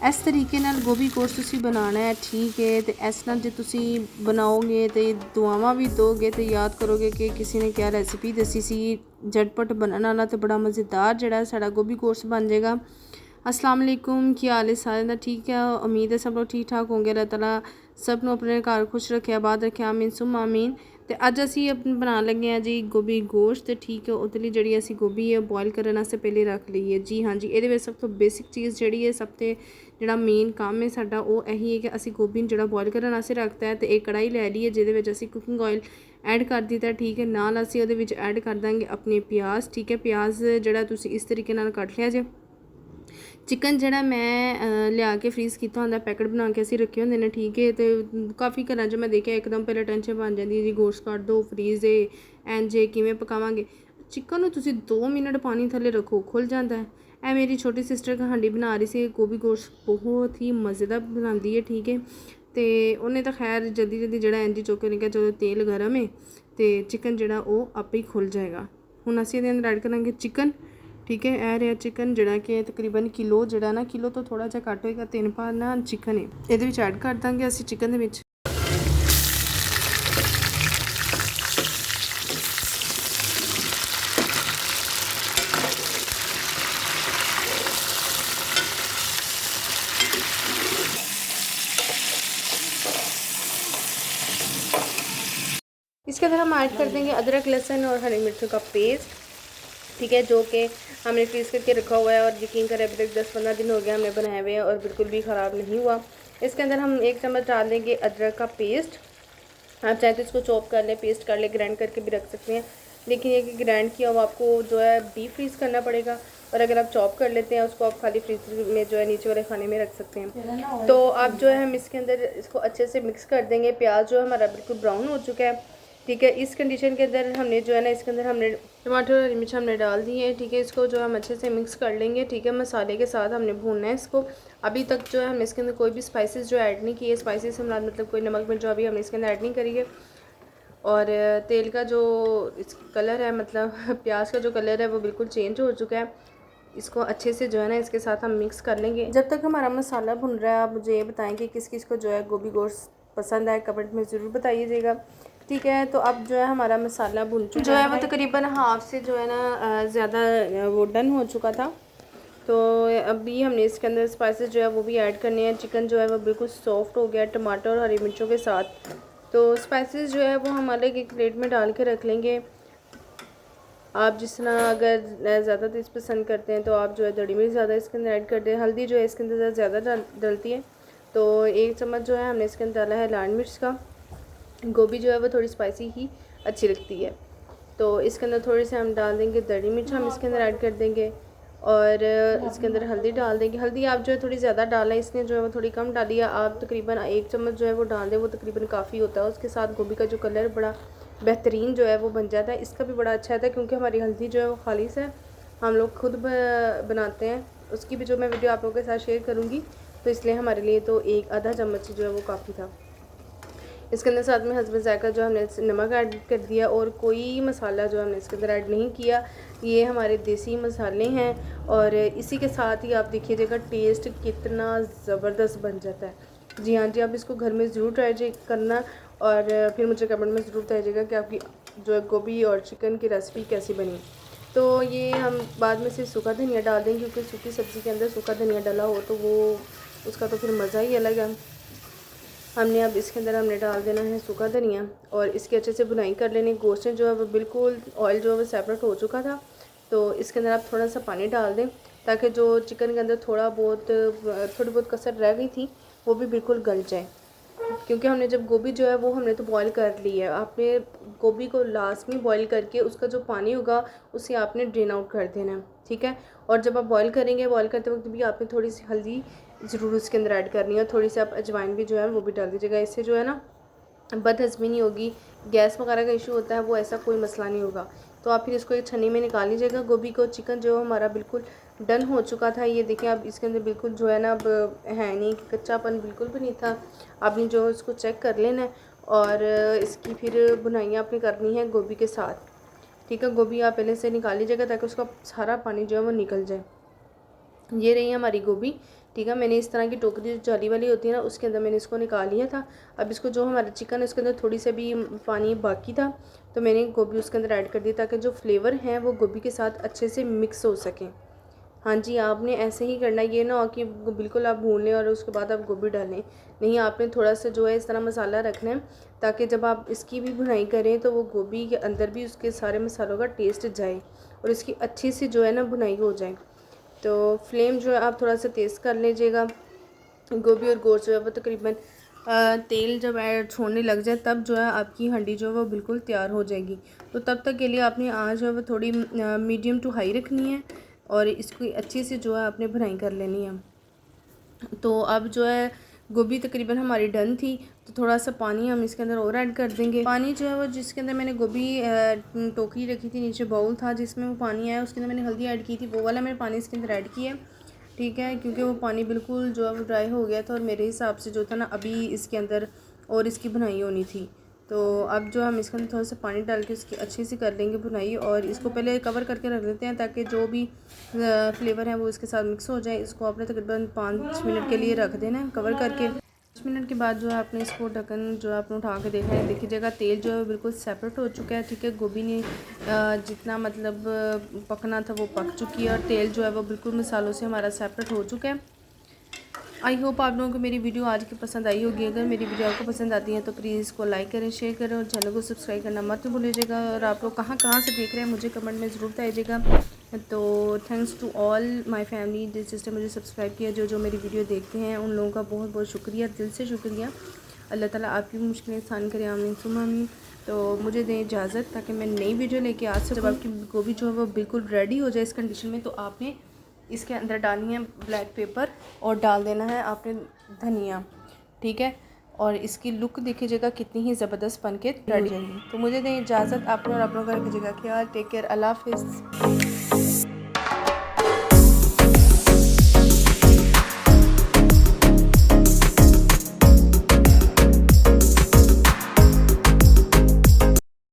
इस तरीके नाल गोभी गोश्त तुसीं बनाना है, ठीक है। तो इस नाल जो तुसीं बनाओगे तो दुआवां भी दोगे तो याद करोगे कि किसी ने क्या रेसिपी दसी सी। झटपट बनने वाला तो बड़ा मज़ेदार जिहड़ा साड़ा गोभी गोश्त बन जाएगा। अस्सलाम वालेकुम, की हाल है सारे दा? ठीक है, उम्मीद है सब लोग ठीक ठाक होंगे। अल्लाह ताला सब नूं अपने घर खुश रखे, आबाद रखे, आमीन सुम आमीन। तो अज असी बना लगे हैं जी गोभी गोश्त, ठीक है। उहदे लई जिहड़ी असी गोभी है बॉयल करने वास्ते पहले रख ली है जी। हाँ जी, ये सब तो बेसिक चीज़ जिहड़ी है, सब तो जिहड़ा मेन काम है साडा वो यही है कि असी गोभी जिहड़ा बॉयल करने वास्ते रखता है। तो एक कढ़ाई लै ली है जिहदे विच असी कुकिंग ऑयल ऐड कर दिता, ठीक है। नाल असी उहदे विच ऐड कर देंगे अपने प्याज, ठीक है। प्याज जिहड़ा तुसीं इस तरीके नाल कट लिया जे। चिकन जिहड़ा मैं लिया के फ्रीज़ किया होंदा, पैकेट बना के असीं रखे होंदे ने, ठीक है। तो काफ़ी घरां 'च मैं देखिया एकदम पहले टेंशन बन जाती है जी, गोश्त कट दो फ्रीज़ है इंज किवें पकावांगे। चिकन नूं तुसीं 2 मिनट पानी थल्ले रखो, खुल जाता है। ए मेरी छोटी सिस्टर हांडी बना रही सी गोभी गोश्त, बहुत ही मज़ेदार बनाती है, ठीक है। तो उन्हें तो खैर जल्दी जल्दी जिहड़ा इंज चुक के चलो तेल गर्म है तो चिकन जिहड़ा वो आपे ही खुल जाएगा। हुण असीं इहदे अंदर ऐड करांगे चिकन, ठीक है। यह रहा चिकन जिहड़ा कि तकरीबन किलो जिहड़ा ना, किलो तो थोड़ा जिहा घट होएगा, 3 भार ना चिकन है। इहदे विच ऐड कर देंगे असीं चिकन दे विच। इसके अंदर हम ऐड कर देंगे अदरक लहसुन और हरी मिर्चों का पेस्ट, ठीक है, जो कि हमने फ्रीज़ करके रखा हुआ है। और यकीन करें अभी तक 10-15 दिन हो गए हमने बनाए हुए हैं और बिल्कुल भी ख़राब नहीं हुआ। इसके अंदर हम 1 चम्मच डाल देंगे अदरक का पेस्ट। आप चाहे तो इसको चॉप कर लें, पेस्ट कर लें, ग्राइंड करके भी रख सकते हैं। लेकिन ये कि ग्राइंड किया हुआ आपको जो है डीप फ्रीज़ करना पड़ेगा। और अगर आप चॉप कर लेते हैं उसको, आप खाली फ्रीज में जो है नीचे वाले खाने में रख सकते हैं। तो आप जो है हम इसके अंदर इसको अच्छे से मिक्स कर देंगे। प्याज जो है हमारा बिल्कुल ब्राउन हो चुका है, ठीक है। इस कंडीशन के अंदर हमने जो है ना, इसके अंदर हमने टमाटर और हरी मिर्च हमने डाल दी है, ठीक है। इसको जो हम अच्छे से मिक्स कर लेंगे, ठीक है। मसाले के साथ हमने भूनना है इसको। अभी तक जो है हमने इसके अंदर कोई भी स्पाइसेस जो ऐड नहीं किए। स्पाइसेस हमारा मतलब कोई नमक मिर्च जो अभी हमने इसके अंदर ऐड नहीं करी है। और तेल का जो इस कलर है, मतलब प्याज का जो कलर है वो बिल्कुल चेंज हो चुका है। इसको अच्छे से जो है ना इसके साथ हम मिक्स कर लेंगे जब तक हमारा मसाला भुन रहा है। आप मुझे ये बताएं कि किस किस को जो है गोभी गोश्त पसंद है, कमेंट में ज़रूर बताइएगा, ठीक है। तो अब जो है हमारा मसाला भुन चुका जो है वो तकरीबन हाफ से जो है ना ज़्यादा वो डन हो चुका था। तो अभी हमने इसके अंदर स्पाइसेस जो है वो भी ऐड करने हैं। चिकन जो है वो बिल्कुल सॉफ्ट हो गया टमाटर और हरी मिर्चों के साथ। तो स्पाइसेस जो है वो हम अलग एक प्लेट में डाल के रख लेंगे। आप जिस तरह अगर ज़्यादा तेज़ पसंद करते हैं तो आप जो है दड़ी मिर्च ज़्यादा इसके अंदर ऐड कर दें। हल्दी जो है इसके अंदर ज़्यादा डलती है, तो 1 चम्मच जो है हमने इसके अंदर डाला है लाल मिर्च का। गोभी जो है वो थोड़ी स्पाइसी ही अच्छी लगती है, तो इसके अंदर थोड़ी सी हम डाल देंगे दड़ी मिर्च, हम इसके अंदर ऐड कर देंगे। और इसके अंदर हल्दी डाल देंगे। हल्दी आप जो है थोड़ी ज़्यादा डालें, इसने जो है वो थोड़ी कम डाली है। आप तकरीबन 1 चम्मच जो है वो डाल दें, वो तकरीबन काफ़ी होता है। उसके साथ गोभी का जो कलर बड़ा बेहतरीन जो है वो बन जाता है। इसका भी बड़ा अच्छा आता है क्योंकि हमारी हल्दी जो है वो खालिश है, हम लोग खुद बनाते हैं। उसकी भी जो मैं वीडियो आप लोगों के साथ शेयर करूँगी, तो इसलिए हमारे लिए तो 1 आधा चम्मच जो है वो काफ़ी था। इसके अंदर साथ में हस्बे ज़ायक़ा जो हमने नमक ऐड कर दिया और कोई मसाला जो हमने इसके अंदर ऐड नहीं किया। ये हमारे देसी मसाले हैं और इसी के साथ ही आप देखिएगा टेस्ट कितना ज़बरदस्त बन जाता है। जी हाँ जी, आप इसको घर में ज़रूर ट्राई करना और फिर मुझे कमेंट में ज़रूर बताइएगा कि आपकी जो है गोभी और चिकन की रेसिपी कैसी बनी। तो ये हम बाद में से सूखा धनिया डाल देंगे क्योंकि सूखी सब्ज़ी के अंदर सूखा धनिया डाला हो तो वो उसका तो फिर मज़ा ही अलग है। हमने अब इसके अंदर हमने डाल देना है सूखा धनिया और इसकी अच्छे से बुनाई कर लेनी। गोश्त जो है वो बिल्कुल ऑयल जो है वो सेपरेट हो चुका था, तो इसके अंदर आप थोड़ा सा पानी डाल दें ताकि जो चिकन के अंदर थोड़ी बहुत कसर रह गई थी वो भी बिल्कुल गल जाए। क्योंकि हमने जब गोभी जो है वो हमने तो बॉईल कर ली है, आपने गोभी को लास्ट में बॉईल करके उसका जो पानी होगा उसे आपने ड्रेन आउट कर देना है, ठीक है। और जब आप बॉईल करेंगे, बॉईल करते वक्त भी आपने थोड़ी सी हल्दी ज़रूर उसके अंदर ऐड करनी है और थोड़ी सी आप अजवाइन भी जो है वो भी डाल दीजिएगा। इससे जो है ना बदहज़मी नहीं होगी, गैस वगैरह का इशू होता है वो ऐसा कोई मसला नहीं होगा। तो आप फिर इसको एक छन्नी में निकाल लीजिएगा गोभी को। चिकन जो हमारा बिल्कुल डन हो चुका था, ये देखिए आप इसके अंदर बिल्कुल जो है ना अब है नहीं, कच्चापन बिल्कुल भी नहीं था। आपने जो इसको चेक कर लेना है और इसकी फिर बुनाइयाँ आपने करनी है गोभी के साथ, ठीक है। गोभी आप पहले से निकाल लीजिएगा ताकि उसका सारा पानी जो है वो निकल जाए। ये रही हमारी गोभी, ठीक है। मैंने इस तरह की टोकरी जो जाली वाली होती है ना, उसके अंदर मैंने इसको निकाल लिया था। अब इसको जो हमारा चिकन है उसके अंदर थोड़ी सी भी पानी बाकी था, तो मैंने गोभी उसके अंदर ऐड कर दी ताकि जो फ्लेवर हैं वो गोभी के साथ अच्छे से मिक्स हो सकें। हाँ जी, आपने ऐसे ही करना है, ये ना हो कि बिल्कुल आप भून लें और उसके बाद आप गोभी डालें। नहीं, आपने थोड़ा सा जो है इस तरह मसाला रखना है ताकि जब आप इसकी भी भुनाई करें तो वो गोभी के अंदर भी उसके सारे मसालों का टेस्ट जाए और इसकी अच्छी सी जो है ना भुनाई हो जाए। तो फ्लेम जो है आप थोड़ा सा तेज़ कर लीजिएगा। गोभी और गोश्त जो है वो तकरीबन तेल जब छोड़ने लग जाए तब जो है आपकी हांडी जो है वो बिल्कुल तैयार हो जाएगी। तो तब तक के लिए आपने आँच जो है वो थोड़ी मीडियम टू हाई रखनी है और इसकी अच्छी से जो है आपने भुनाई कर लेनी है। तो अब जो है गोभी तकरीबन हमारी डन थी, तो थोड़ा सा पानी हम इसके अंदर और ऐड कर देंगे। पानी जो है वो जिसके अंदर मैंने गोभी टोकरी रखी थी, नीचे बाउल था जिसमें वो पानी आया, उसके अंदर मैंने हल्दी ऐड की थी, वो वाला मैंने पानी इसके अंदर ऐड किया, ठीक है। क्योंकि वो पानी बिल्कुल जो है वो ड्राई हो गया था और मेरे हिसाब से जो था ना अभी इसके अंदर और इसकी भुनाई होनी थी। तो अब जो हम इसके अंदर थोड़ा सा पानी डाल के इसकी अच्छी सी कर लेंगे भुनाई और इसको पहले कवर करके रख देते हैं ताकि जो भी फ्लेवर है वो इसके साथ मिक्स हो जाए। इसको आपने तकरीबन 5 मिनट के लिए रख देना है कवर करके। 5 मिनट के बाद जो है आपने इसको ढक्कन जो है आपने उठा के देखना है, देखिएगा तेल जो है बिल्कुल सेपरेट हो चुका है, ठीक है। गोभी ने जितना मतलब पकना था वो पक चुकी है और तेल जो है वो बिल्कुल मसालों से हमारा सेपरेट हो चुका है। आई होप आप लोगों को मेरी वीडियो आज की पसंद आई होगी। अगर मेरी वीडियो आपको पसंद आती है तो प्लीज़ इसको लाइक करें, शेयर करें और चैनल को सब्सक्राइब करना मत भूलिएगा। और आप लोग कहाँ कहाँ से देख रहे हैं मुझे कमेंट में ज़रूर बताइएगा। तो thanks to all my family जिसने मुझे सब्सक्राइब किया, जो मेरी वीडियो देखते हैं उन लोगों का बहुत बहुत शुक्रिया, दिल से शुक्रिया। अल्लाह ताला आपकी मुश्किलें आसान करे, आमीन सुम्मा आमीन। तो मुझे दें इजाज़त ताकि मैं नई वीडियो लेके आ सकूँ। जब आपकी गोभी जो है वो बिल्कुल रेडी हो जाए इस कंडीशन में, तो आपने इसके अंदर डालनी है ब्लैक पेपर और डाल देना है आपने धनिया, ठीक है। और इसकी लुक देखिएगा कितनी ही ज़बरदस्त बन के रेडी हो जाएगी। तो मुझे दें इजाज़त, आप लोगों का रखिएगा ख्याल। टेक केयर, अल्लाह हाफिज़।